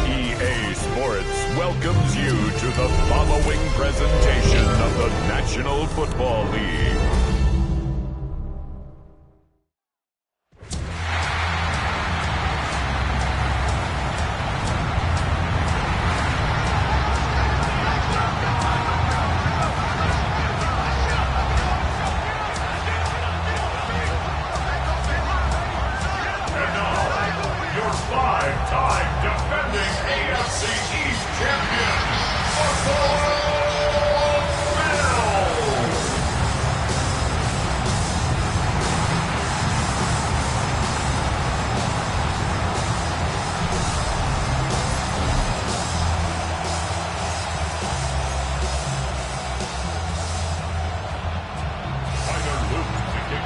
EA Sports welcomes you to the following presentation of the National Football League. Five-time defending AFC East champion, Baltimore Bills.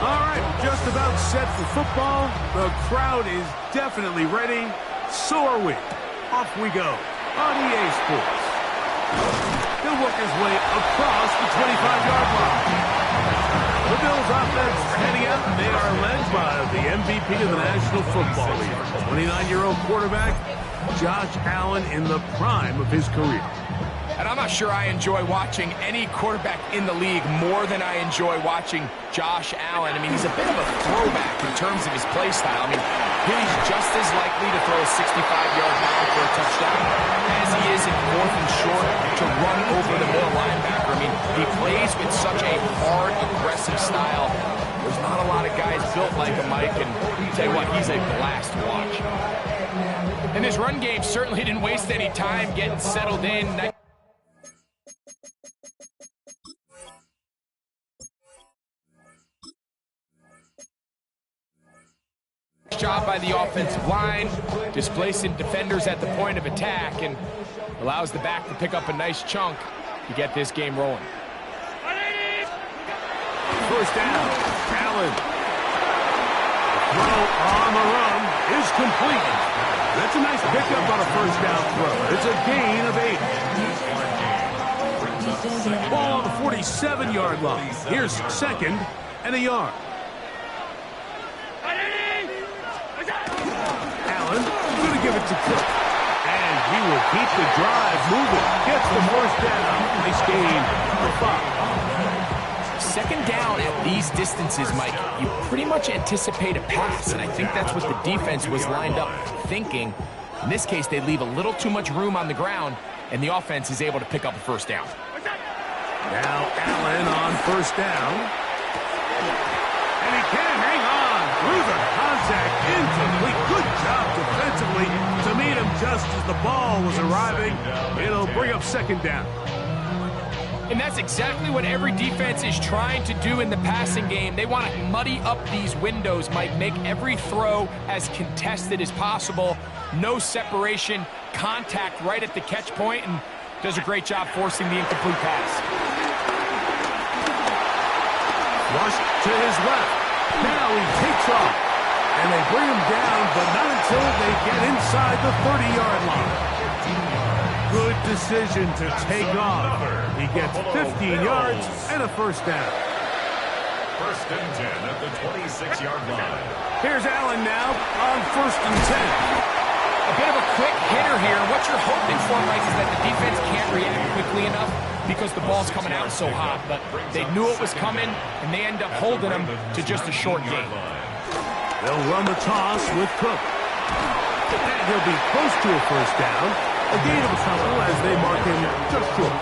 All right, just about set for football. The crowd is definitely ready. So are we. Off we go on EA Sports. He'll work his way across the 25-yard line. The Bills offense heading out, and they are led by the MVP of the National Football League, 29-year-old quarterback Josh Allen in the prime of his career. And I'm not sure I enjoy watching any quarterback in the league more than I enjoy watching Josh Allen. I mean, he's a bit of a throwback in terms of his play style. I mean, he's just as likely to throw a 65-yard bomb for a touchdown as he is in 4th and short to run over the middle linebacker. I mean, he plays with such a hard, aggressive style. There's not a lot of guys built like him, Mike, and I'll tell you what, he's a blast to watch. And his run game certainly didn't waste any time getting settled in. Job by the offensive line, displacing defenders at the point of attack, and allows the back to pick up a nice chunk to get this game rolling. First down, Allen. Throw on the run is complete. That's a nice pickup on a first down throw. It's a gain of 8. Ball on the 47-yard line. Here's second and a yard. Going to give it to Cook. And he will keep the drive moving. Gets the first down. Nice gain for 5. Second down at these distances, Mike, you pretty much anticipate a pass, and I think that's what the defense was lined up thinking. In this case, they leave a little too much room on the ground, and the offense is able to pick up a first down. Now Allen on first down. And he can hang on through the contact, incomplete. Good job defensively to meet him just as the ball was arriving. It'll bring up second down. And that's exactly what every defense is trying to do in the passing game. They want to muddy up these windows, Mike, make every throw as contested as possible. No separation, contact right at the catch point, and does a great job forcing the incomplete pass. Rush to his left. Now he takes off. And they bring him down, but not until they get inside the 30-yard line. Good decision to take off. He gets 15 yards and a first down. First and 10 at the 26-yard line. Here's Allen now on first and 10. A bit of a quick hitter here. What you're hoping for, Mike, is that the defense can't react quickly enough because the ball's coming out so hot. But they knew it was coming, and they end up holding them to just a short gain. They'll run the toss with Cook. And he'll be close to a first down. A gain of a couple as they mark him just short.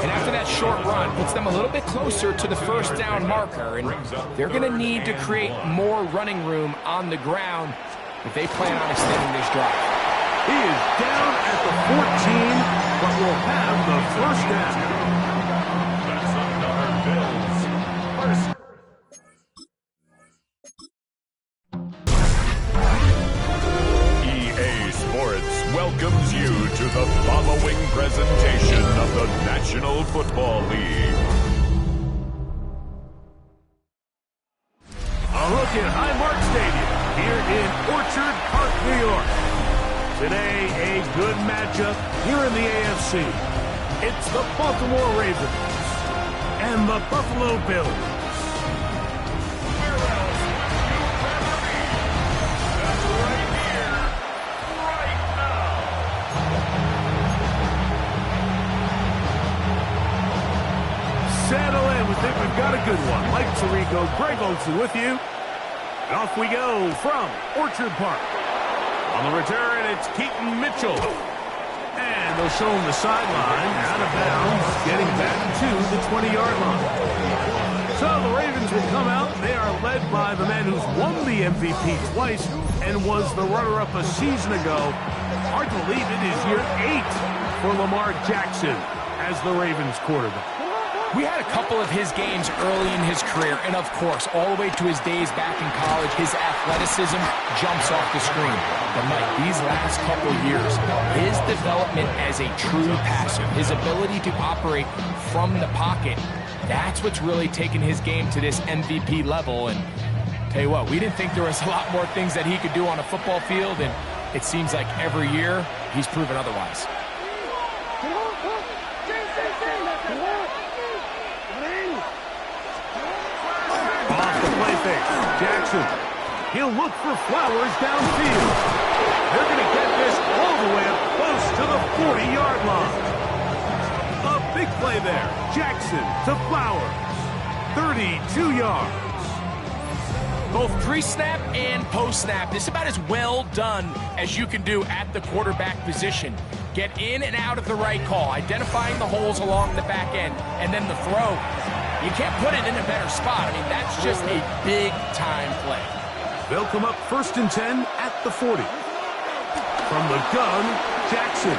And after that short run, puts them a little bit closer to the first down marker. And they're going to need to create more running room on the ground if they plan on extending this drive. He is down at the 14, but will have the first down. That's another Bills first. EA Sports welcomes you to the following presentation of the National Football League. A look at Highmark Stadium here in Orchard Park, New York. Today, a good matchup here in the AFC. It's the Baltimore Ravens and the Buffalo Bills. settle in. We think we've got a good one. Mike Tirico, Greg Olson with you. And off we go from Orchard Park. On the return, it's Keaton Mitchell. And they'll show him the sideline, out of bounds, getting back to the 20-yard line. So the Ravens will come out. They are led by the man who's won the MVP twice and was the runner-up a season ago. Hard to believe it is year 8 for Lamar Jackson as the Ravens quarterback. We had a couple of his games early in his career, and of course, all the way to his days back in college, his athleticism jumps off the screen. But Mike, these last couple years, his development as a true passer, his ability to operate from the pocket, that's what's really taken his game to this MVP level. And tell you what, we didn't think there was a lot more things that he could do on a football field, and it seems like every year he's proven otherwise. Jackson, he'll look for Flowers downfield. They're going to get this all the way up close to the 40-yard line. A big play there. Jackson to Flowers. 32 yards. Both pre-snap and post-snap, this is about as well done as you can do at the quarterback position. Get in and out of the right call, identifying the holes along the back end, and then the throw. You can't put it in a better spot. I mean, that's just a big-time play. They'll come up 1st and 10 at the 40. From the gun, Jackson.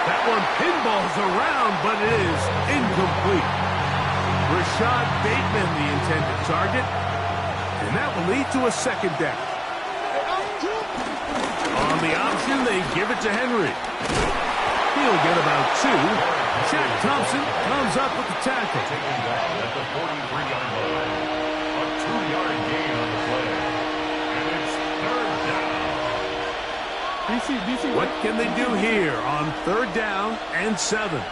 That one pinballs around, but it is incomplete. Rashad Bateman, the intended target, and that will lead to a 2nd down. On the option, they give it to Henry. He'll get about 2. Shaq Thompson comes up with the tackle. Taken down at the 43-yard line. A 2-yard gain on the play. And it's 3rd down. What can they do here on 3rd down and 7? From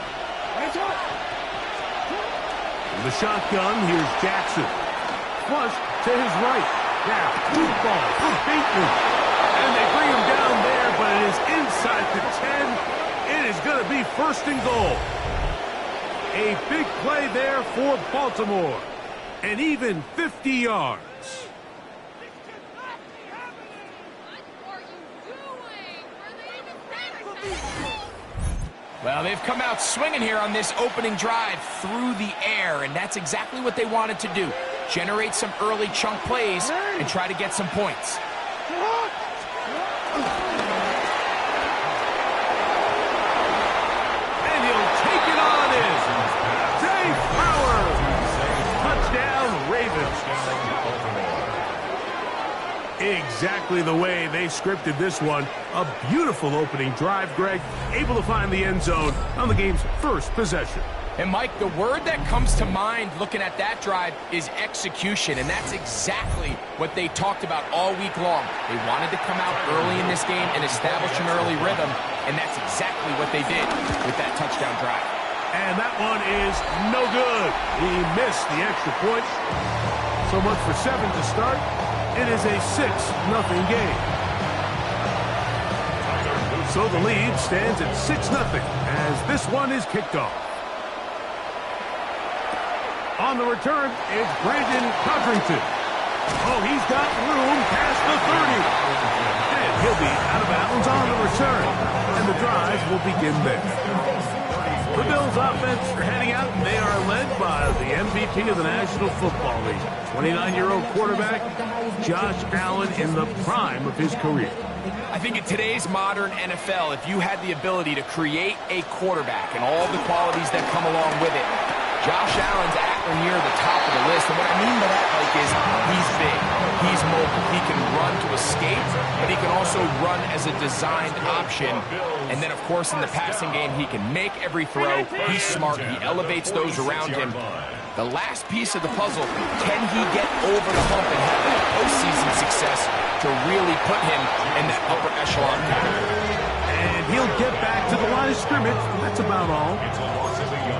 the shotgun, here's Jackson. Flush to his right. Now, deep ball for Bateman. And they bring him down there, but it is inside the 10. It is going to be 1st and goal. A big play there for Baltimore. And even 50 yards. Well, they've come out swinging here on this opening drive through the air, and that's exactly what they wanted to do. Generate some early chunk plays and try to get some points. Exactly the way they scripted this one. A beautiful opening drive, Greg. Able to find the end zone on the game's 1st possession. And, Mike, the word that comes to mind looking at that drive is execution, and that's exactly what they talked about all week long. They wanted to come out early in this game and establish an early rhythm, and that's exactly what they did with that touchdown drive. And that one is no good. He missed the extra point. So much for 7 to start. It is a 6-0 game. So the lead stands at 6-0 as this one is kicked off. On the return, it's Brandon Codrington. Oh, he's got room past the 30. And he'll be out of bounds on the return. And the drive will begin there. The Bills offense are heading out, and they are led by the MVP of the National Football League, 29-year-old quarterback, Josh Allen, in the prime of his career. I think in today's modern NFL, if you had the ability to create a quarterback and all the qualities that come along with it, Josh Allen's at or near the top of the list. And what I mean by that, Mike, is he's big, he's mobile, he can run to escape, but he can also run as a designed option. And then, of course, in the passing game, he can make every throw. He's smart. He elevates those around him. The last piece of the puzzle, can he get over the hump and have that postseason success to really put him in that upper echelon category? And he'll get back to the line of scrimmage. That's about all.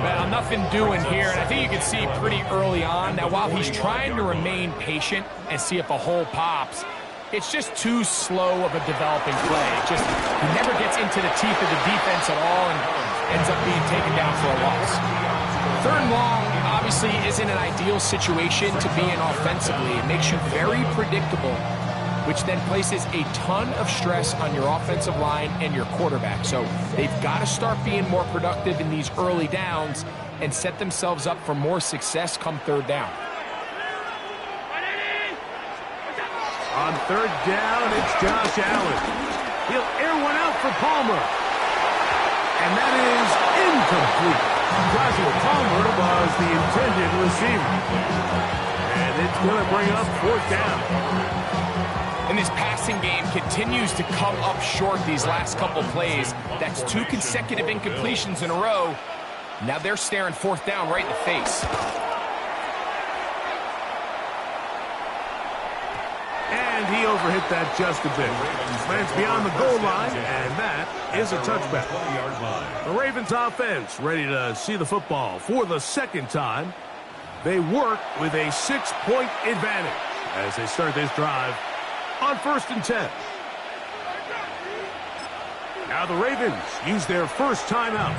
Well, nothing doing here, and I think you can see pretty early on. Now, while he's trying to remain patient and see if a hole pops, it's just too slow of a developing play. He never gets into the teeth of the defense at all and ends up being taken down for a loss. Third and long obviously isn't an ideal situation to be in offensively. It makes you very predictable, which then places a ton of stress on your offensive line and your quarterback. So they've got to start being more productive in these early downs and set themselves up for more success come third down. On third down, it's Josh Allen. He'll air one out for Palmer. And that is incomplete. Joshua Palmer was the intended receiver. And it's going to bring up fourth down. And this passing game continues to come up short these last couple plays. That's 2 consecutive incompletions in a row. Now they're staring fourth down right in the face. And he overhit that just a bit. Lands beyond the goal line, and that is a touchback. The Ravens offense ready to see the football for the second time. They work with a 6-point advantage as they start this drive on 1st and 10. Now the Ravens use their first timeout.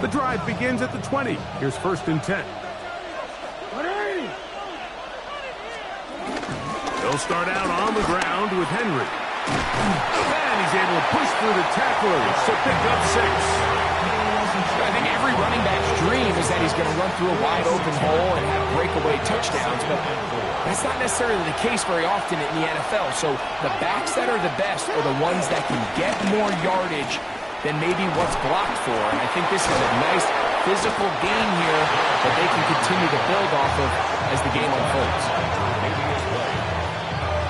The drive begins at the 20. Here's 1st and 10. They'll start out on the ground with Henry. And he's able to push through the tacklers to pick up 6. I think every running back's dream is that he's going to run through a wide open hole and have breakaway touchdowns, but that's not necessarily the case very often in the NFL. So the backs that are the best are the ones that can get more yardage than maybe what's blocked for. And I think this is a nice physical gain here that they can continue to build off of as the game unfolds.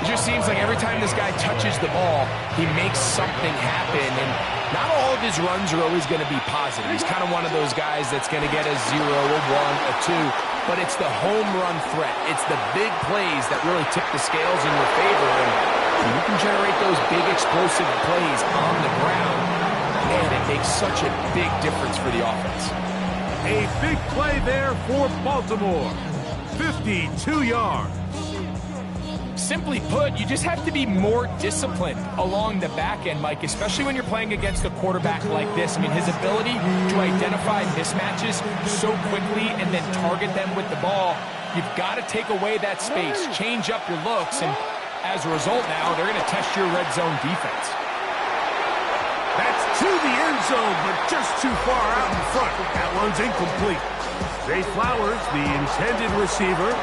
It just seems like every time this guy touches the ball, he makes something happen. And not all of his runs are always going to be positive. He's kind of one of those guys that's going to get a 0, a 1, a 2. But it's the home run threat. It's the big plays that really tip the scales in your favor. And you can generate those big explosive plays on the ground. And it makes such a big difference for the offense. A big play there for Baltimore. 52 yards. Simply put, you just have to be more disciplined along the back end, Mike, especially when you're playing against a quarterback like this. I mean, his ability to identify mismatches so quickly and then target them with the ball, you've got to take away that space, change up your looks, and as a result now, they're going to test your red zone defense. That's to the end zone, but just too far out in front. That one's incomplete. Zay Flowers, the intended receiver,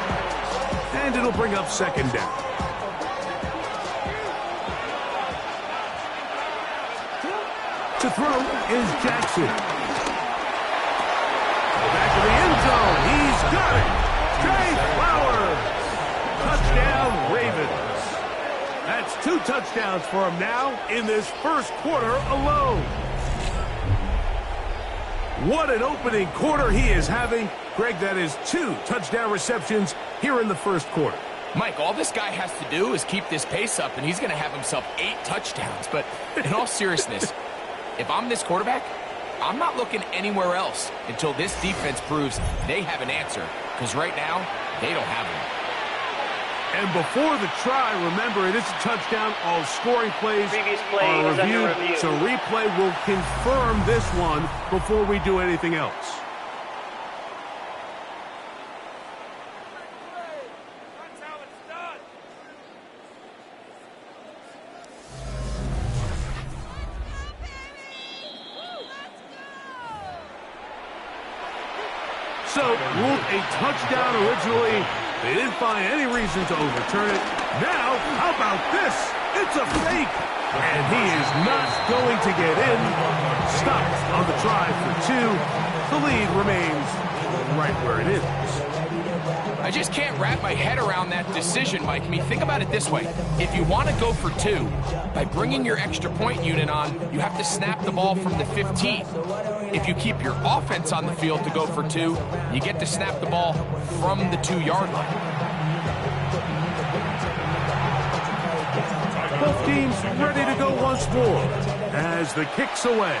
and it'll bring up 2nd down. To throw is Jackson. Back to the end zone. He's got it. Zay Flowers. Touchdown, Ravens. That's 2 touchdowns for him now in this first quarter alone. What an opening quarter he is having. Greg, that is 2 touchdown receptions here in the first quarter. Mike, all this guy has to do is keep this pace up, and he's going to have himself 8 touchdowns. But in all seriousness, if I'm this quarterback, I'm not looking anywhere else until this defense proves they have an answer. Because right now, they don't have one. And before the try, remember, it is a touchdown. All scoring plays are reviewed, so replay will confirm this one before we do anything else. That's how it's done. So, ruled a touchdown originally. They didn't find any reason to overturn it. Now, how about this? It's a fake. And he is not going to get in. Stopped on the try for 2. The lead remains right where it is. I just can't wrap my head around that decision, Mike. I mean, think about it this way. If you want to go for 2, by bringing your extra point unit on, you have to snap the ball from the 15. If you keep your offense on the field to go for 2, you get to snap the ball from the 2-yard line. Both teams ready to go once more as the kick's away.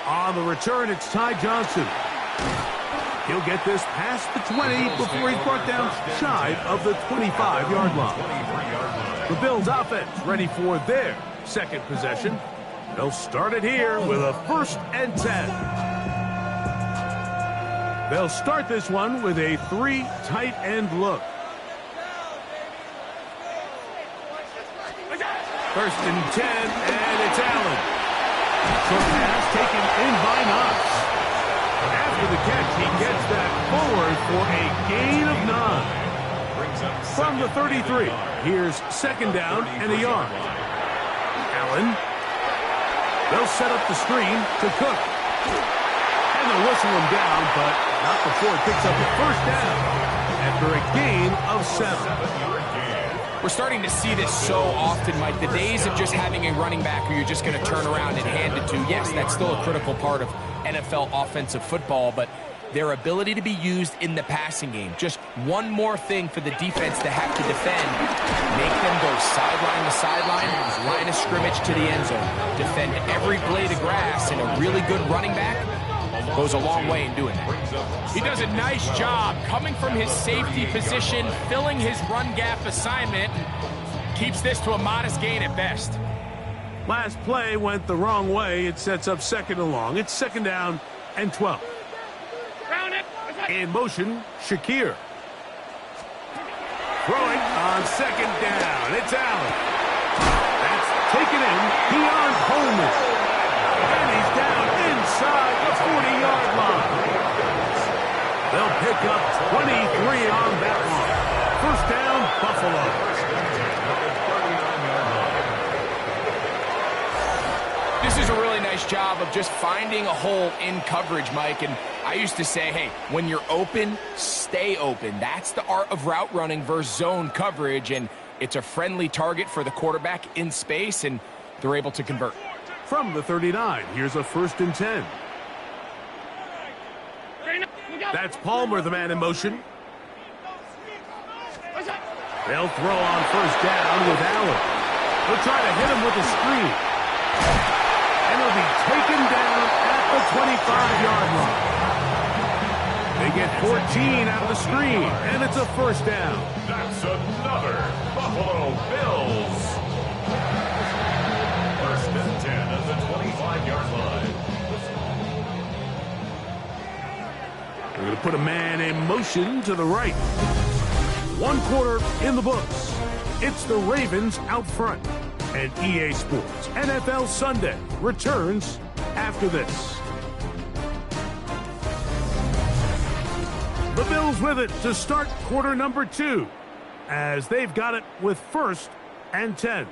On the return, it's Ty Johnson. He'll get this past the 20 before he's brought down shy of the 25-yard line. The Bills offense ready for their second possession. They'll start it here with a 1st and 10. They'll start this one with a 3 tight end look. 1st and 10, and it's Allen. Short pass taken in by Knox. After the catch, he gets that forward for a gain of 9. From the 33, here's 2nd down and a yard. Allen. They'll set up the screen to Cook. And they'll whistle him down, but not before it picks up a 1st down after a gain of 7. We're starting to see this so often, Mike. The days of just having a running back who you're just going to turn around and hand it to, yes, that's still a critical part of NFL offensive football, but their ability to be used in the passing game, just one more thing for the defense to have to defend, make them go sideline to sideline, line of scrimmage to the end zone, defend every blade of grass, and a really good running back goes a long way in doing that. He does a nice job coming from his safety position, filling his run gap assignment, and keeps this to a modest gain at best. Last play went the wrong way. It sets up 2nd and long. It's 2nd down and 12. In motion, Shakir. Throwing on 2nd down. It's Allen. That's taken in beyond Coleman. And he's down inside the 40-yard line. They'll pick up 23 on that one. 1st down, Buffalo. This is a really nice job of just finding a hole in coverage, Mike. And I used to say, hey, when you're open, stay open. That's the art of route running versus zone coverage. And it's a friendly target for the quarterback in space, and they're able to convert. From the 39, here's a 1st and 10. That's Palmer, the man in motion. They'll throw on 1st down with Allen. They'll try to hit him with a screen. And he'll be taken down at the 25-yard line. They get 14 out of the screen, and it's a 1st down. That's another Buffalo Bills. 1st and 10 at the 25-yard line. We're going to put a man in motion to the right. 1 quarter in the books. It's the Ravens out front. And EA Sports NFL Sunday returns after this. The Bills with it to start quarter number 2, as they've got it with 1st and 10.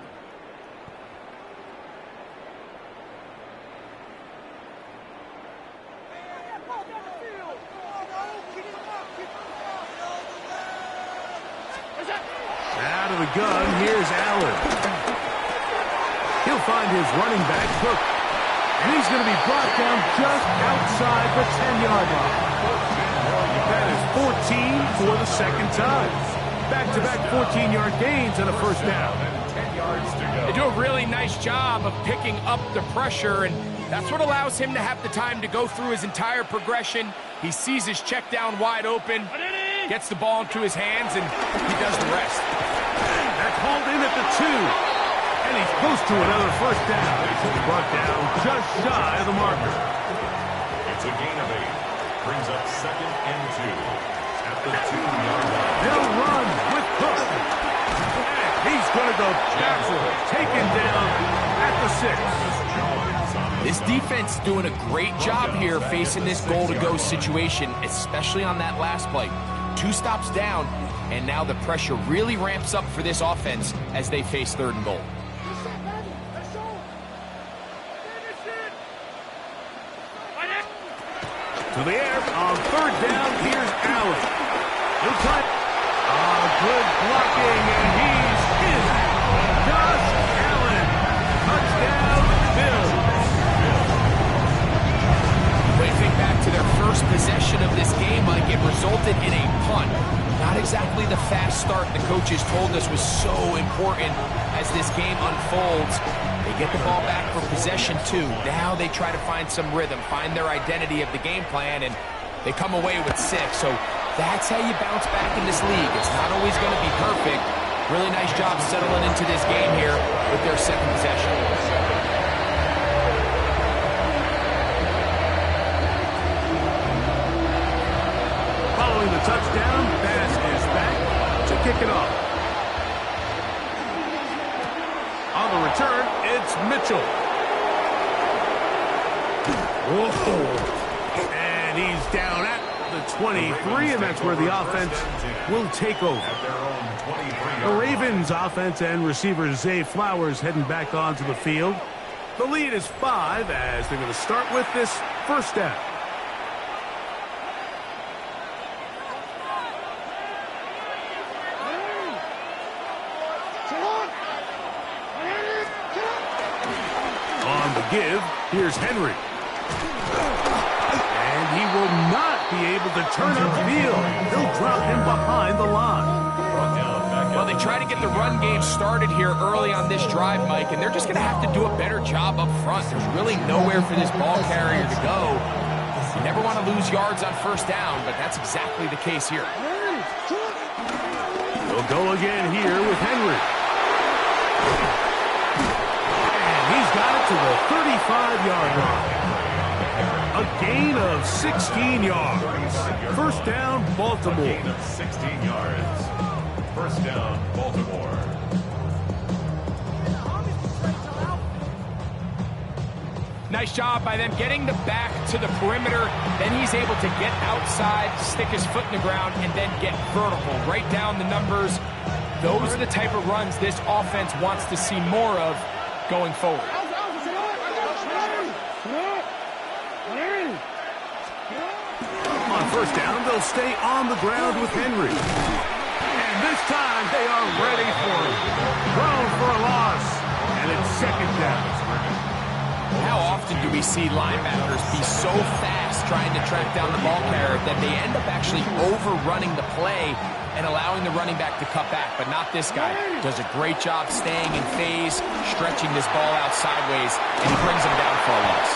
Out of the gun, here's Allen. He'll find his running back, Cook. And he's going to be brought down just outside the 10-yard line. That is 14 for the 2nd time. Back-to-back 14-yard gains and a 1st down. They do a really nice job of picking up the pressure, and that's what allows him to have the time to go through his entire progression. He sees his check down wide open, gets the ball into his hands, and he does the rest. That's hauled in at the 2. And he's close to another 1st down. He's brought down just shy of the marker. It's a gain of 8. Brings up 2nd and 2 at the 2-yard line. They'll run with Cook. And he's going to go backward, taken down at the 6. This defense is doing a great job here facing this goal-to-go situation, especially on that last play. 2 stops down, and now the pressure really ramps up for this offense as they face 3rd and goal. To the air on 3rd down, here's Allen. He'll try. Good blocking, and he's in. Josh Allen. Touchdown, Bills. When you think back to their first possession of this game, Mike, it resulted in a punt. Not exactly the fast start the coaches told us was so important as this game unfolds. They get the ball back for possession 2. Now they try to find some rhythm, find their identity of the game plan, and they come away with 6. So that's how you bounce back in this league. It's not always going to be perfect. Really nice job settling into this game here with their second possession. Following the touchdown, pass is back to kick it off. On the return, it's Mitchell. Whoa. And he's down at the 23, and that's where the offense will take over. The Ravens offense and receiver Zay Flowers heading back onto the field. The lead is 5 as they're going to start with this first down. On the give, here's Henry. And he will not be able to turn upfield. They'll drop him behind the line. Well, they try to get the run game started here early on this drive, Mike, and they're just going to have to do a better job up front. There's really nowhere for this ball carrier to go. You never want to lose yards on first down, but that's exactly the case here. They'll go again here with Henry. And he's got it to the 35-yard line. A gain of 16 yards. First down, Baltimore. A gain of 16 yards. First down, Baltimore. Nice job by them getting the back to the perimeter. Then he's able to get outside, stick his foot in the ground, and then get vertical. Right down the numbers. Those are the type of runs this offense wants to see more of going forward. On first down, they'll stay on the ground with Henry. And this time, they are ready for it. Thrown for a loss. And it's second down. How often do we see linebackers be so fast trying to track down the ball carrier that they end up actually overrunning the play and allowing the running back to cut back? But not this guy. Does a great job staying in phase, stretching this ball out sideways, and he brings him down for a loss.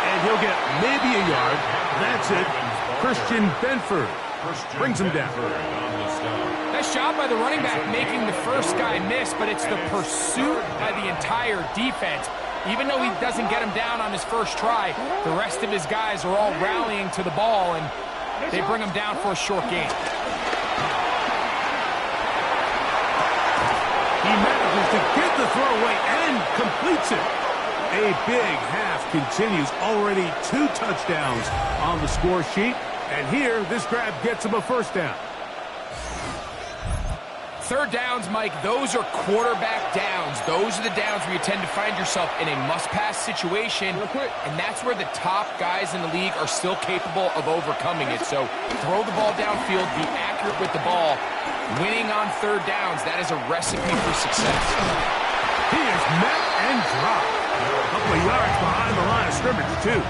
And he'll get maybe a yard. That's it. Christian Benford brings him down. Nice job by the running back making the first guy miss, but it's the pursuit by the entire defense. Even though he doesn't get him down on his first try, the rest of his guys are all rallying to the ball, and they bring him down for a short gain. He manages to get the throw away and completes it. A big half continues. Already 2 touchdowns on the score sheet. And here, this grab gets him a first down. Third downs, Mike, those are quarterback downs. Those are the downs where you tend to find yourself in a must-pass situation, and that's where the top guys in the league are still capable of overcoming it. So throw the ball downfield, be accurate with the ball. Winning on third downs, that is a recipe for success. He is met and dropped. A couple of yards behind the line of scrimmage, too.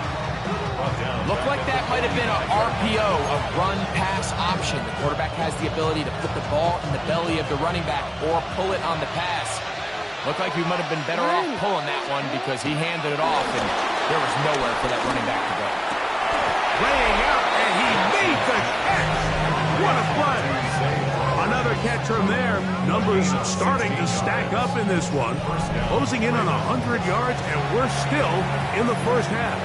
Looked like that might have been a RPO, a run-pass option. The quarterback has the ability to put the ball in the belly of the running back or pull it on the pass. Looked like he might have been better off pulling that one because he handed it off, and there was nowhere for that running back to go. Laying out, and he made the catch. What a play. Another catch from there. Numbers starting to stack up in this one. Closing in on 100 yards, and we're still in the first half.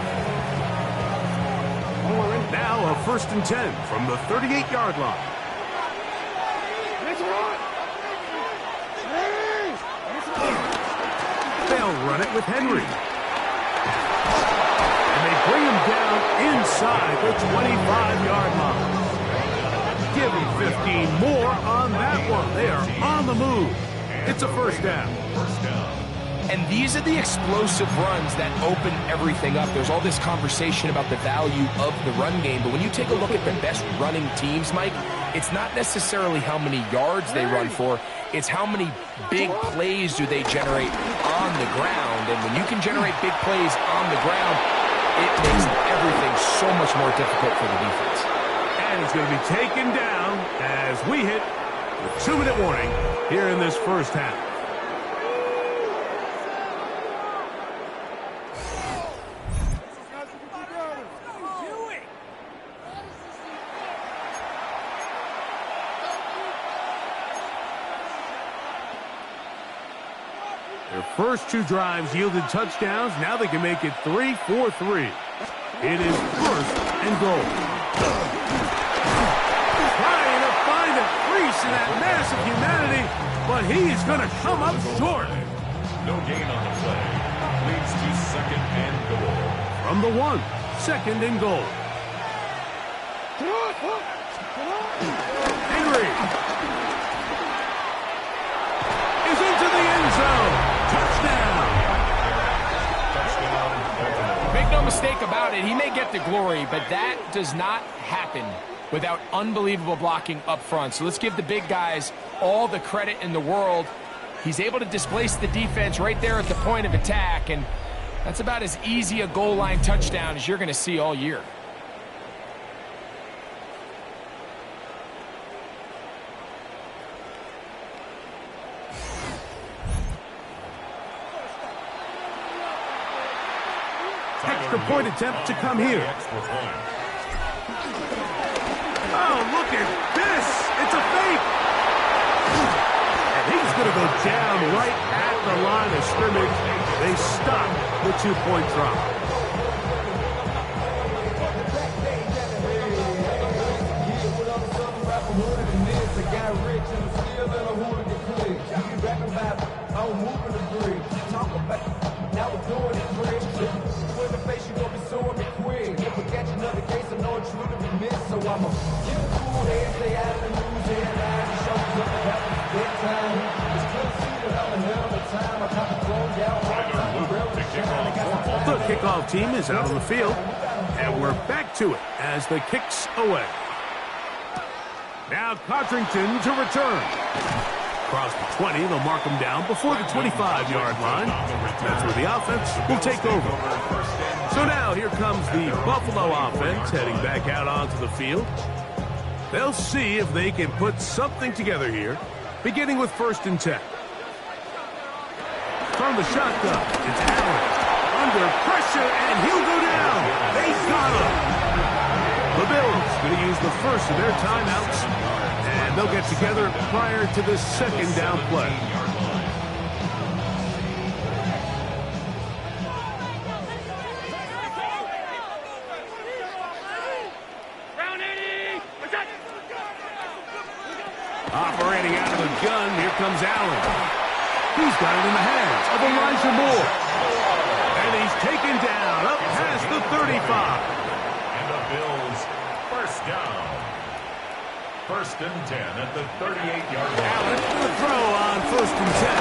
Now a 1st and 10 from the 38-yard line. They'll run it with Henry. And they bring him down inside the 25-yard line. Give him 15 more on that one. They are on the move. It's a first down. And these are the explosive runs that open everything up. There's all this conversation about the value of the run game, but when you take a look at the best running teams, Mike, it's not necessarily how many yards they run for, it's how many big plays do they generate on the ground. And when you can generate big plays on the ground, it makes everything so much more difficult for the defense. And he's going to be taken down as we hit the 2-minute warning here in this first half. Their first 2 drives yielded touchdowns. Now they can make it 3-4-3. It is first and goal. Trying to find a crease in that mass of humanity, but he's going to come up short. No gain on the play. Leads to second and goal. From the 1, second and goal. Henry is into the end zone. Touchdown. Make no mistake about it, he may get the glory, but that does not happen without unbelievable blocking up front. So let's give the big guys all the credit in the world. He's able to displace the defense right there at the point of attack, and that's about as easy a goal line touchdown as you're going to see all year. Extra point attempt to come here. Oh, look at this. It's a fake. And he's going to go down right at the line of scrimmage. They stop the 2-point drop. The kickoff team is out on the field, and we're back to it as the kick's away. Now Codrington to return. Across the 20, they'll mark him down before the 25-yard line. That's where the offense will take over. So now here comes the Buffalo offense heading back out onto the field. They'll see if they can put something together here, beginning with 1st and 10. From the shotgun, it's Allen. Under pressure, and he'll go down. They got him. The Bills going to use the first of their timeouts, and they'll get together prior to the 2nd down play. Operating out of the gun, here comes Allen. He's got it in the hands of Elijah Moore. And he's taken down up past the 35. And the Bills, first down. 1st and 10 at the 38-yard line. Allen will throw on 1st and 10.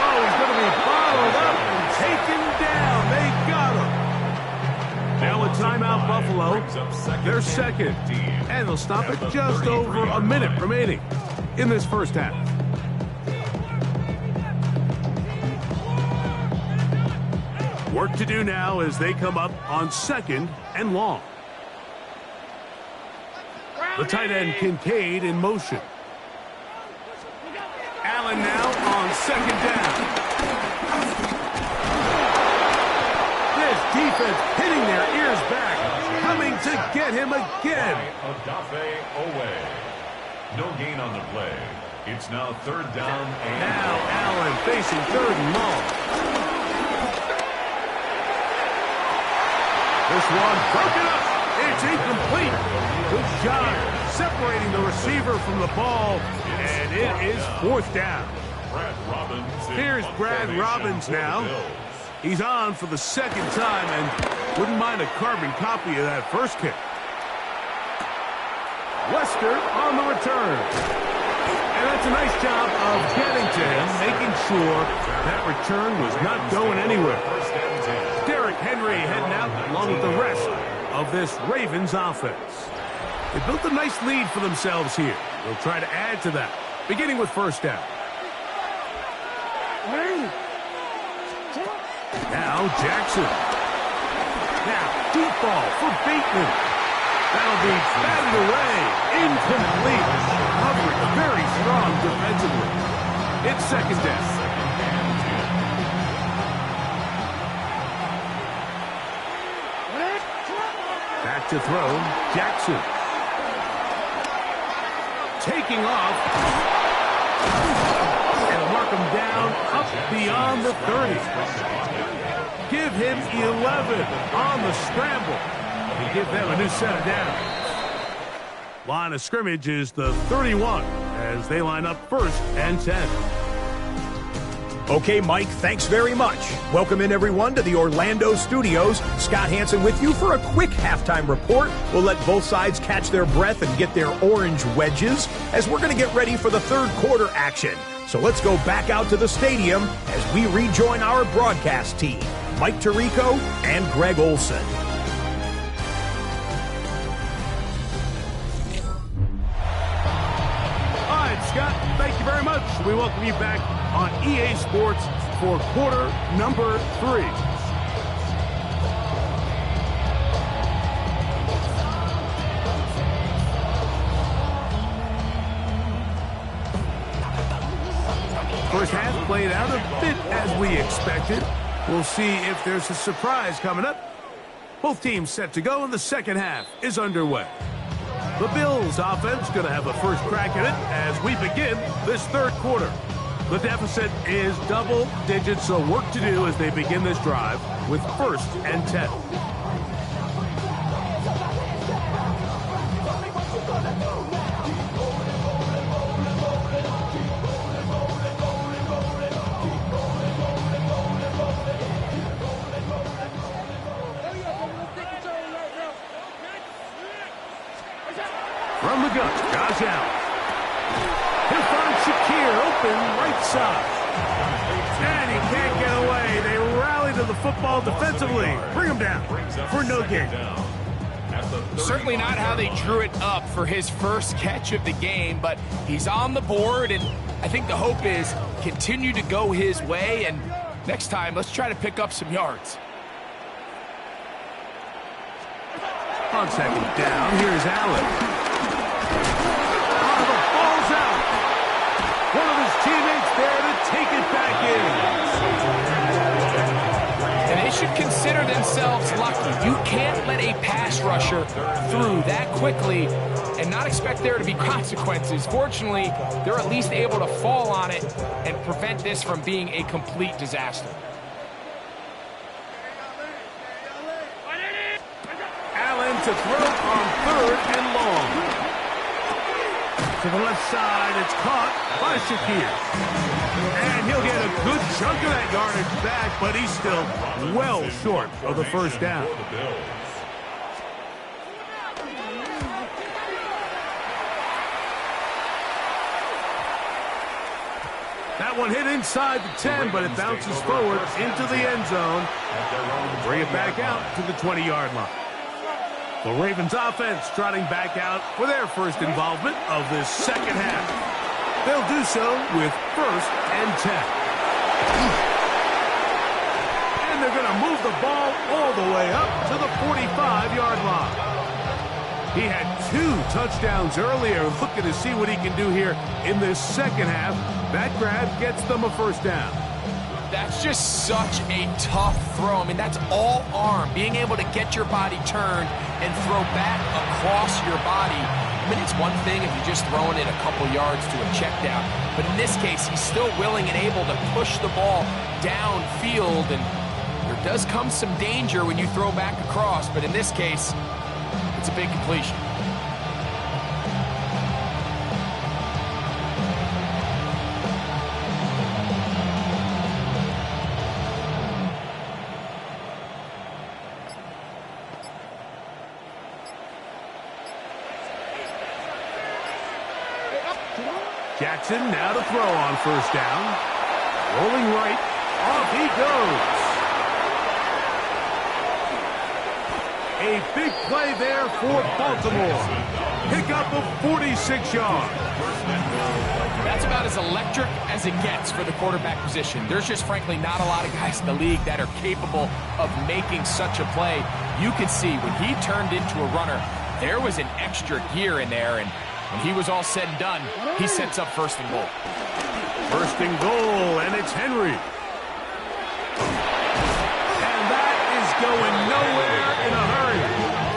Oh, he's going to be followed up and taken down. They got him. Now a timeout, Buffalo. They're second. And they'll stop at just over a minute remaining in this first half. Work to do now as they come up on 2nd and long. The tight end Kincaid in motion. Allen now on 2nd down. This defense hitting their ears back, coming to get him again. No gain on the play. It's now 3rd down and now Allen facing 3rd and long. This one broken up. It's incomplete. Good job separating the receiver from the ball, and it is 4th down. Here's Brad Robbins now. He's on for the 2nd time and wouldn't mind a carbon copy of that first kick. Lester on the return. And that's a nice job of getting to him, making sure that return was not going anywhere. Derrick Henry heading out along with the rest of this Ravens offense. They built a nice lead for themselves here. They'll try to add to that, beginning with first down. Now Jackson. Now deep ball for Bateman. That'll be batted away. Incomplete. Coverage very strong defensively. It's second down. Back to throw. Jackson. Taking off. And mark him down up beyond the 30. Give him 11 on the scramble. And give them a new set of downs. Line of scrimmage is the 31 as they line up first and 10. Okay, Mike, thanks very much. Welcome in, everyone, to the Orlando studios. Scott Hansen with you for a quick halftime report. We'll let both sides catch their breath and get their orange wedges as we're going to get ready for the third quarter action. So let's go back out to the stadium as we rejoin our broadcast team, Mike Tirico and Greg Olson. All right, Scott, thank you very much. We welcome you back on EA Sports for quarter number 3. First half played out a bit as we expected. We'll see if there's a surprise coming up. Both teams set to go, and the second half is underway. The Bills offense going to have a first crack at it as we begin this third quarter. The deficit is double digits, so work to do as they begin this drive with first and 10. From the gun, Josh Allen. He'll find Shakir open right side. And he can't get away. They rally to the football defensively. Bring him down for no gain. Certainly not how they drew it up for his first catch of the game, but he's on the board, and I think the hope is continue to go his way, and next time, let's try to pick up some yards. On second down, here's Allen. One of his teammates there to take it back in. And they should consider themselves lucky. You can't let a pass rusher through that quickly and not expect there to be consequences. Fortunately, they're at least able to fall on it and prevent this from being a complete disaster. Allen to throw on third and long. To the left side, it's caught by Shakir. And he'll get a good chunk of that yardage back, but he's still well short of the first down. That one hit inside the 10, but it bounces forward into the end zone. Bring it back out to the 20-yard line. The Ravens offense trotting back out for their first involvement of this second half. They'll do so with first and 10. And they're going to move the ball all the way up to the 45-yard line. He had 2 touchdowns earlier. Looking to see what he can do here in this second half. That grab gets them a first down. That's just such a tough throw. I mean, that's all arm. Being able to get your body turned and throw back across your body. I mean, it's one thing if you're just throwing it a couple yards to a check down. But in this case, he's still willing and able to push the ball downfield. And there does come some danger when you throw back across. But in this case, it's a big completion. Jackson now to throw on first down. Rolling right. Off he goes. A big play there for Baltimore. pickup of 46 yards. That's about as electric as it gets for the quarterback position. There's just frankly not a lot of guys in the league that are capable of making such a play. You could see when he turned into a runner, there was an extra gear in there, and when he was all said and done, he sets up 1st and goal. 1st and goal, and it's Henry. And that is going nowhere in a hurry.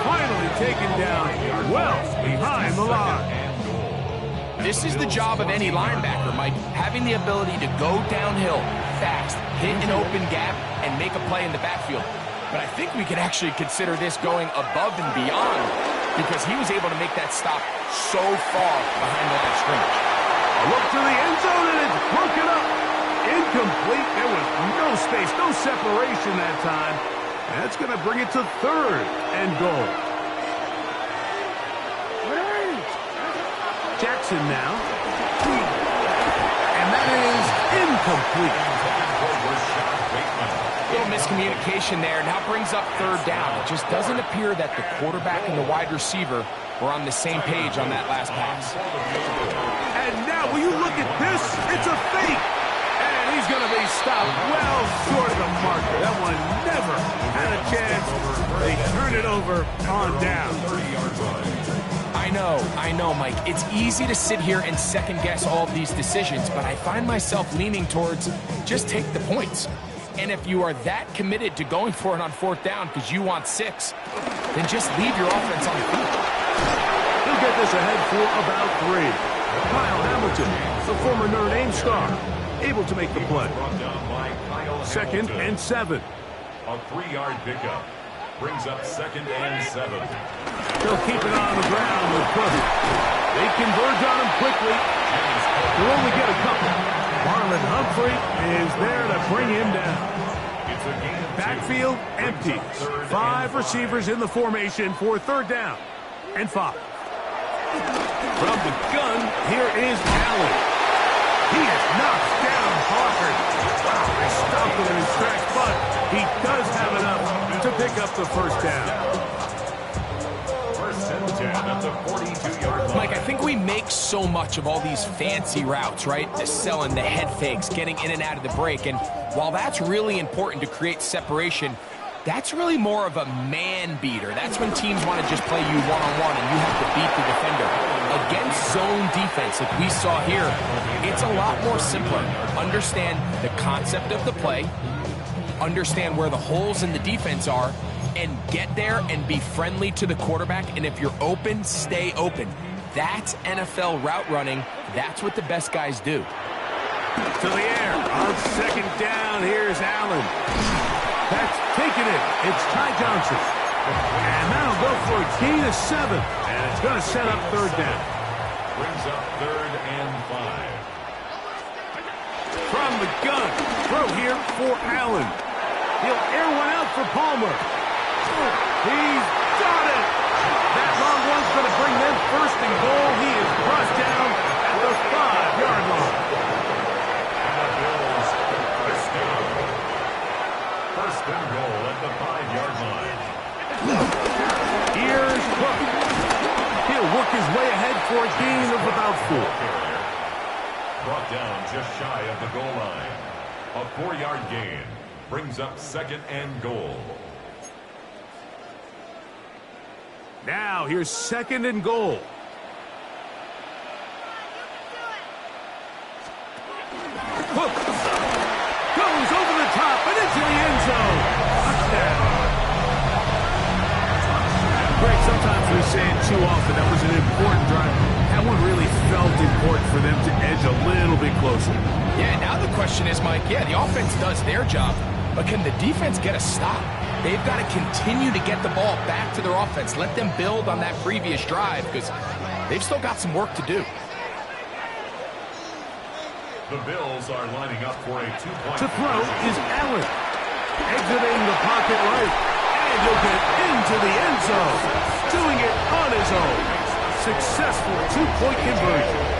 Finally taken down well behind the line. This is the job of any linebacker, Mike, having the ability to go downhill fast, hit an open gap, and make a play in the backfield. But I think we can actually consider this going above and beyond because he was able to make that stop so far behind the line of scrimmage. A look to the end zone, and it's broken up. Incomplete. There was no space, no separation that time. That's going to bring it to 3rd and goal. Jackson now. And that is incomplete. A little miscommunication there. Now brings up 3rd down. It just doesn't appear that the quarterback and the wide receiver were on the same page on that last pass. And now, will you look at this? It's a fake. And he's going to be stopped well short of the marker. That one never had a chance. They turn it over on down. I know, Mike. It's easy to sit here and second-guess all of these decisions, but I find myself leaning towards just take the points. And if you are that committed to going for it on 4th down because you want 6, then just leave your offense on the field. He'll get this ahead for about 3. Kyle Hamilton, the former Notre Dame star, able to make the play. 2nd and 7. A 3-yard pickup brings up 2nd and 7. They'll keep it on the ground with Cookie. They converge on him quickly. They'll only get a couple. Marlon Humphrey is there to bring him down. Backfield empties. 5 receivers in the formation for 3rd down and 5. From the gun, here is Allen. He has knocked down Parker. Wow, they stopped him in his tracks, but he does have enough to pick up the 1st down. 1st and 10 at the 42-yard line. Mike, I think we make so much of all these fancy routes, right? The selling, the head fakes, getting in and out of the break. And while that's really important to create separation, that's really more of a man beater. That's when teams want to just play you one-on-one and you have to beat the defender. Against zone defense, like we saw here, it's a lot more simpler. Understand the concept of the play, understand where the holes in the defense are, and get there and be friendly to the quarterback. And if you're open, stay open. That's NFL route running. That's what the best guys do. To the air. On 2nd down, here's Allen. That's taken it. It's Ty Johnson. And that'll go for a gain of 7. And it's going to set up 3rd down. Brings up 3rd and 5. From the gun. Throw here for Allen. He'll air one out for Palmer. He's got it. That long one's going to bring them 1st and goal. He is brought down at the 5-yard line. And the Bills first down. 1st and goal at the 5-yard line. Here's Cook. He'll work his way ahead for a gain of about 4. Brought down just shy of the goal line. A 4-yard gain brings up 2nd and goal. Now here's 2nd and goal. Cook goes over the top and into the end zone. Touchdown. Greg, sometimes we say it too often. That was an important drive. That one really felt important for them to edge a little bit closer. Yeah, now the question is, Mike, yeah, the offense does their job, but can the defense get a stop? They've got to continue to get the ball back to their offense. Let them build on that previous drive because they've still got some work to do. The Bills are lining up for a 2-point. To throw is Allen. Exiting the pocket right. And he'll get into the end zone. Doing it on his own. Successful 2-point conversion.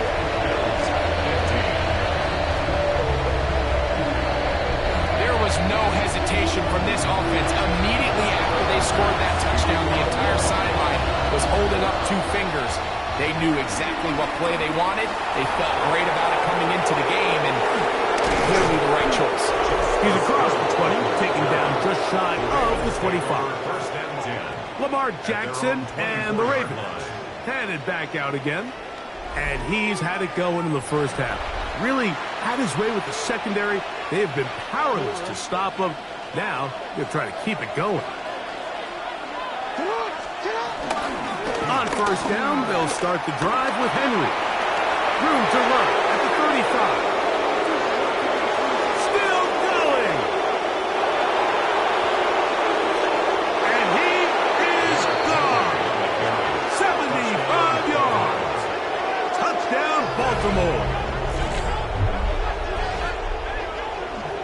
No hesitation from this offense. Immediately after they scored that touchdown, the entire sideline was holding up 2 fingers. They knew exactly what play they wanted. They felt great about it coming into the game, and clearly the right choice. He's across the 20, taking down just shy of the 25. Lamar Jackson and the Ravens headed back out again, and he's had it going in the first half. Really had his way with the secondary. They have been powerless to stop him. Now, they'll try to keep it going. On first down, they'll start the drive with Henry. Room to run at the 35. Still going. And he is gone. 75 yards. Touchdown, Baltimore.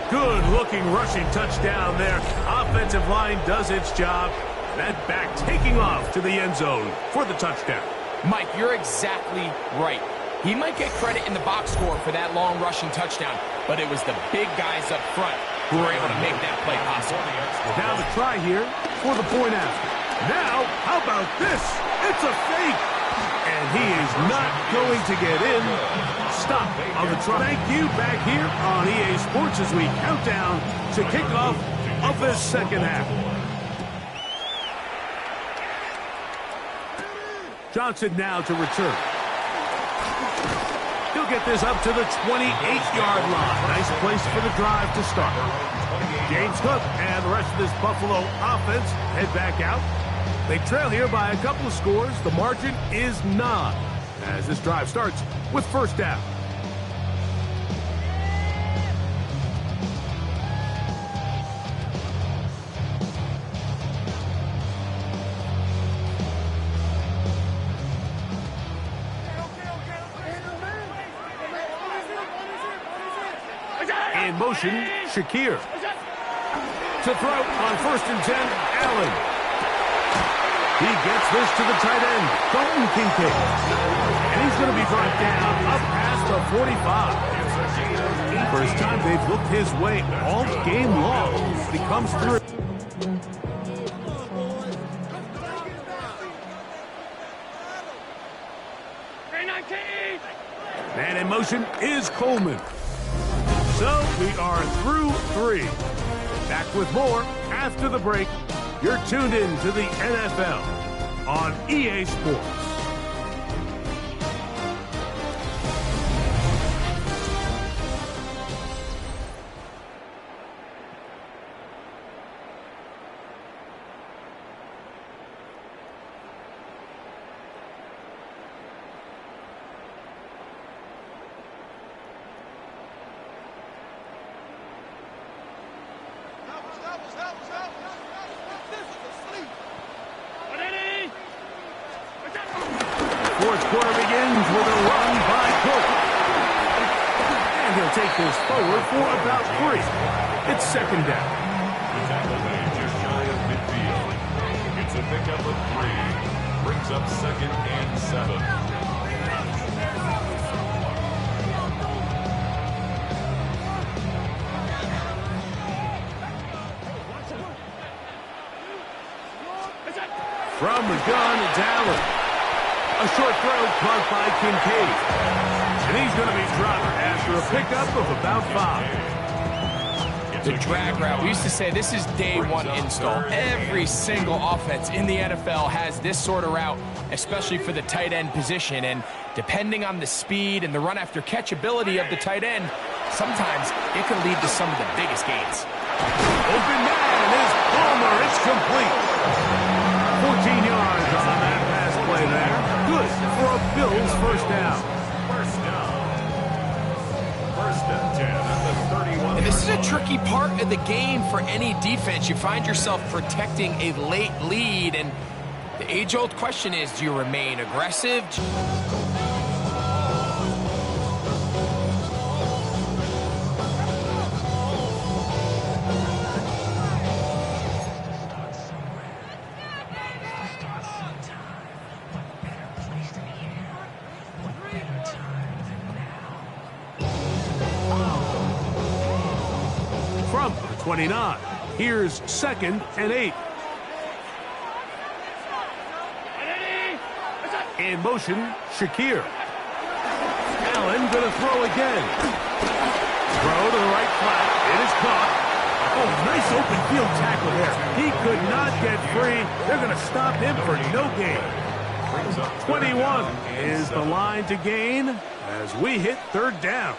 Good-looking rushing touchdown there. Offensive line does its job. That back taking off to the end zone for the touchdown. Mike, you're exactly right. He might get credit in the box score for that long rushing touchdown, but it was the big guys up front who were able to make that play possible. Now the try here for the point after. Now, how about this? It's a fake. And he is not going to get in. Stop on the try. Thank you back here on EA Sports as we count down to kickoff of this second half. Johnson now to return. He'll get this up to the 28-yard line. Nice place for the drive to start. James Cook and the rest of this Buffalo offense head back out. They trail here by a couple of scores. The margin is 9 as this drive starts with first down. In motion, Shakir. To throw on 1st and 10, Allen. He gets this to the tight end, Dalton Kincaid. And he's going to be brought down up past the 45. First time they've looked his way all game long, but he comes through. And in motion is Coleman. So we are through 3. Back with more after the break. You're tuned in to the NFL on EA Sports. Fourth quarter begins with a run by Cook. And he'll take this forward for about 3. It's second down. The tackle made just shy of midfield. It's a pickup of 3. Brings up 2nd and 7. From the gun, it's Allen. A short throw caught by Kincaid. And he's going to be dropped after a pickup of about 5. The drag route. We used to say this is day 1 install. Every single offense in the NFL has this sort of route, especially for the tight end position. And depending on the speed and the run after catch ability of the tight end, sometimes it can lead to some of the biggest gains. Open man is Palmer. It's complete. 14 yards on that pass play there. Good for a Bills first down. First and 10 at the 31. And this is a tricky part of the game for any defense. You find yourself protecting a late lead, and the age-old question is, do you remain aggressive? From the 29, here's 2nd and 8. In in motion, Shakir. Allen going to throw again. Throw to the right flat. It is caught. Oh, nice open field tackle there. He could not get free. They're going to stop him for no gain. 21 is the line to gain as we hit third down.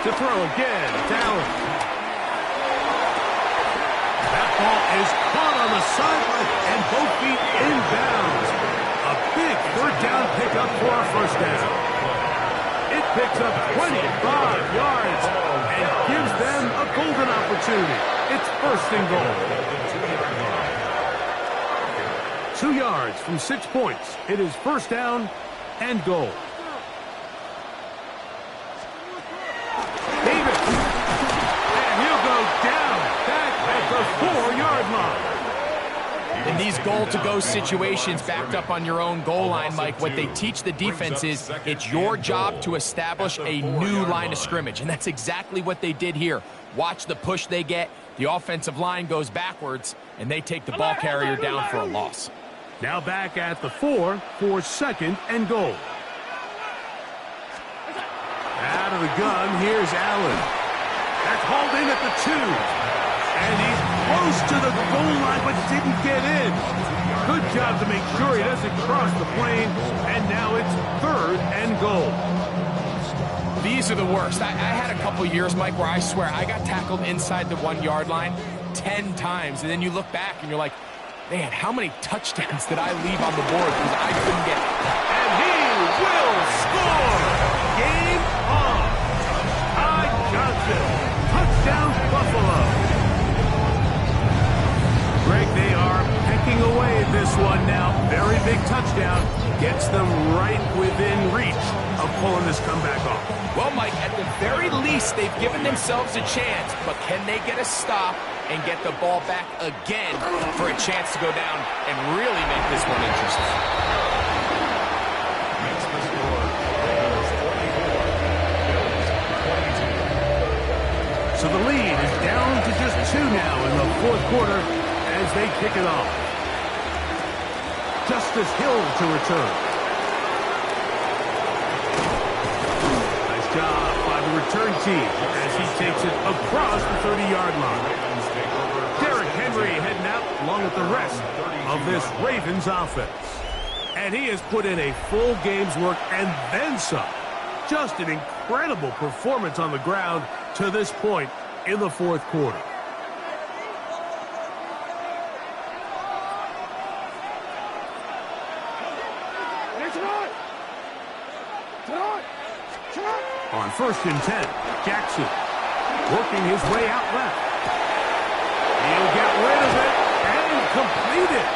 To throw again, Allen. That ball is caught on the sideline and both feet inbounds. A big third down pickup for a first down. It picks up 25 yards and gives them a golden opportunity. It's first and goal. 2 yards from 6 points. It is first down and goal. Davis. And he'll go down back at the 4-yard line. In these goal-to-go situations backed up on your own goal line, Mike, what they teach the defense is it's your job to establish a new line of scrimmage, and that's exactly what they did here. Watch the push they get. The offensive line goes backwards, and they take the ball carrier down for a loss. Now back at the 4 for second and goal. Out of the gun, here's Allen. That's hauled in at the 2. And he's close to the goal line, but didn't get in. Good job to make sure he doesn't cross the plane. And now it's third and goal. These are the worst. I had a couple years, Mike, where I swear I got tackled inside the 1-yard line 10 times. And then you look back and you're like, man, how many touchdowns did I leave on the board because I couldn't get it? And he will score! Game on! Ty Johnson, touchdown Buffalo! Greg, they are pecking away this one now. Very big touchdown. Gets them right within reach of pulling this comeback off. Well, Mike, at the very least, they've given themselves a chance. But can they get a stop and get the ball back again for a chance to go down and really make this one interesting? So the lead is down to just 2 now in the fourth quarter as they kick it off. Justice Hill to return. Nice job by the return team as he takes it across the 30-yard line. Derrick Henry heading out along with the rest of this Ravens offense. And he has put in a full game's work and then some. Just an incredible performance on the ground to this point in the fourth quarter. On first and 10, Jackson working his way out left. He'll get rid of it and complete it.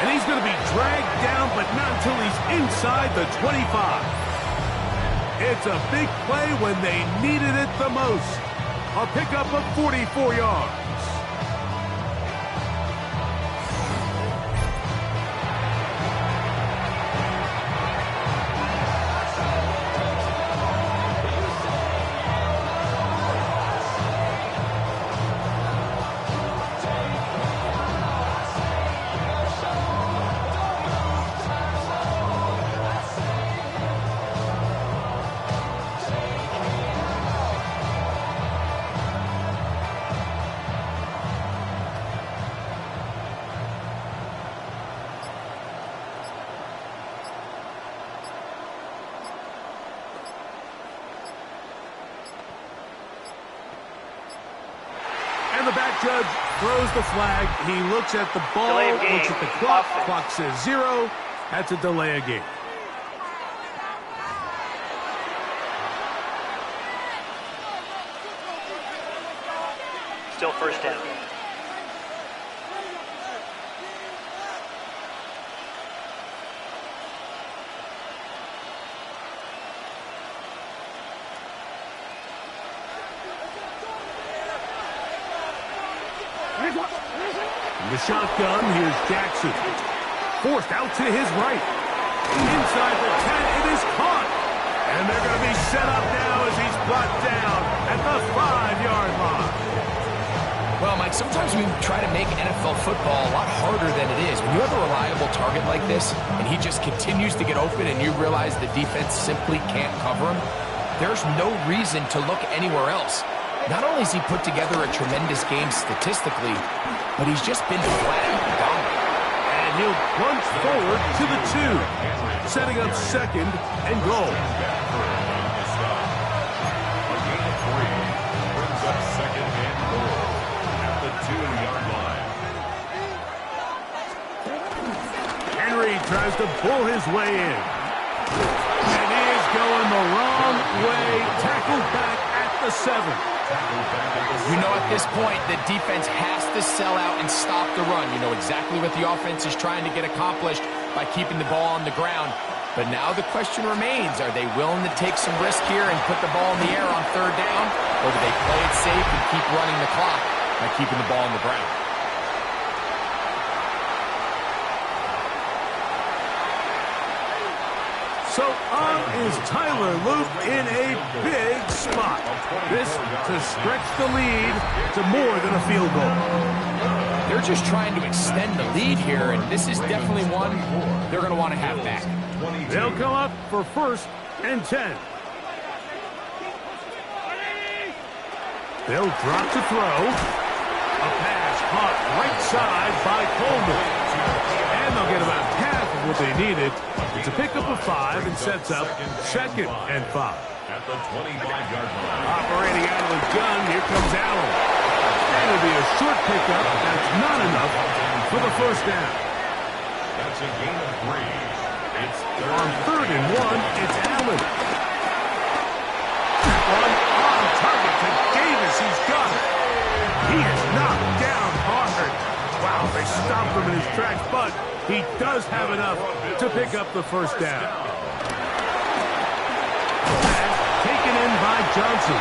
And he's going to be dragged down, but not until he's inside the 25. It's a big play when they needed it the most. A pickup of 44 yards. And the back judge throws the flag. He looks at the ball, looks at the clock. Clock says 0. That's a delay of game. Still first down. The shotgun, here's Jackson. Forced out to his right. Inside the 10, it is caught. And they're going to be set up now as he's brought down at the 5-yard line. Well, Mike, sometimes we try to make NFL football a lot harder than it is. When you have a reliable target like this, and he just continues to get open and you realize the defense simply can't cover him, there's no reason to look anywhere else. Not only has he put together a tremendous game statistically, but he's just been flat out dominant. And he'll plunge forward to the 2, setting up second and goal. Henry tries to pull his way in. And he is going the wrong way. Tackled back at the 7. You know at this point the defense has to sell out and stop the run. You know exactly what the offense is trying to get accomplished by keeping the ball on the ground. But now the question remains, are they willing to take some risk here and put the ball in the air on 3rd down? Or do they play it safe and keep running the clock by keeping the ball on the ground? So on is Tyler Luke in a big spot. This to stretch the lead to more than a field goal. They're just trying to extend the lead here, and this is definitely one they're going to want to have back. They'll come up for 1st and 10. They'll drop to throw. A pass caught right side by Coleman. And they'll get about half of what they needed. It's a pickup of 5 and sets up 2nd and 5. At the 25-yard line. Operating out of the gun, here comes Allen. That'll be a short pickup. That's not enough for the 1st down. That's a gain of 3. It's On 3rd and 1, it's Allen. One on target to Davis. He's got it. He is knocked down hard. Wow, they stopped him in his tracks, but he does have enough to pick up the 1st down. Pass taken in by Johnson.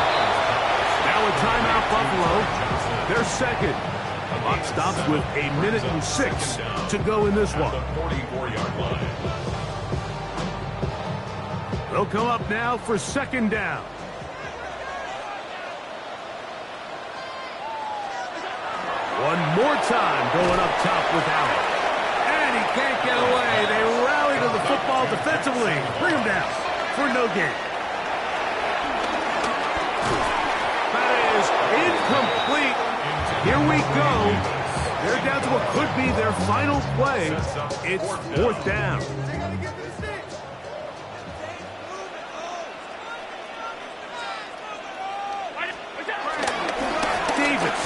Now a timeout, Buffalo. They're 2nd. The clock stops with 1:06 to go in this one. 44-yard line. They'll come up now for 2nd down. One more time going up top with Allen. And he can't get away. They rally to the football defensively. Bring him down for no gain. That is incomplete. Here we go. They're down to what could be their final play. It's 4th down. Davis.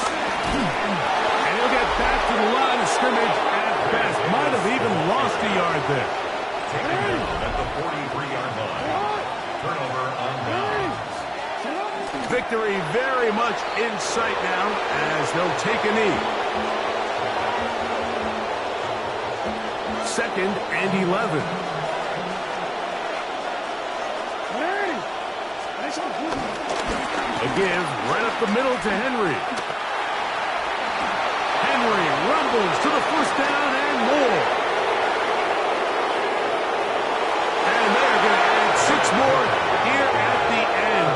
And he'll get back to the line of scrimmage at best. Might have even lost a yard there. Taken down at the 43-yard line. Turnover on downs. Victory very much in sight now as they'll take a knee. 2nd and 11. A give right up the middle to Henry. Henry rumbles to the 1st down and more. And they're going to add 6 more here at the end.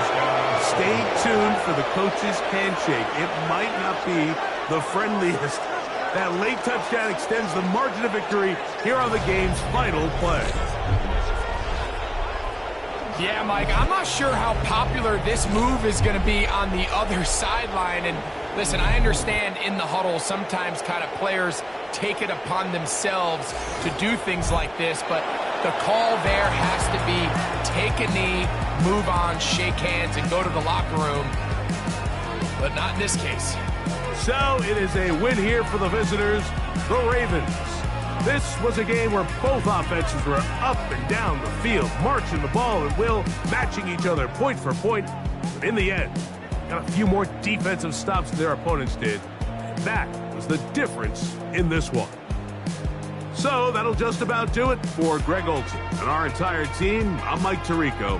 Stay tuned for the coach's handshake. It might not be the friendliest. That late touchdown extends the margin of victory here on the game's final play. Yeah, Mike, I'm not sure how popular this move is going to be on the other sideline. And listen, I understand in the huddle sometimes kind of players take it upon themselves to do things like this, but the call there has to be take a knee, move on, shake hands, and go to the locker room. But not in this case. So it is a win here for the visitors, the Ravens. This was a game where both offenses were up and down the field, marching the ball at will, matching each other point for point. But in the end, got a few more defensive stops than their opponents did. That was the difference in this one. So that'll just about do it for Greg Olson and our entire team. I'm Mike Tirico.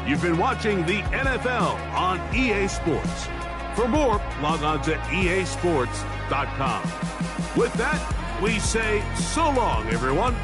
You've been watching the NFL on EA Sports. For more, log on to easports.com. With that, we say so long, everyone.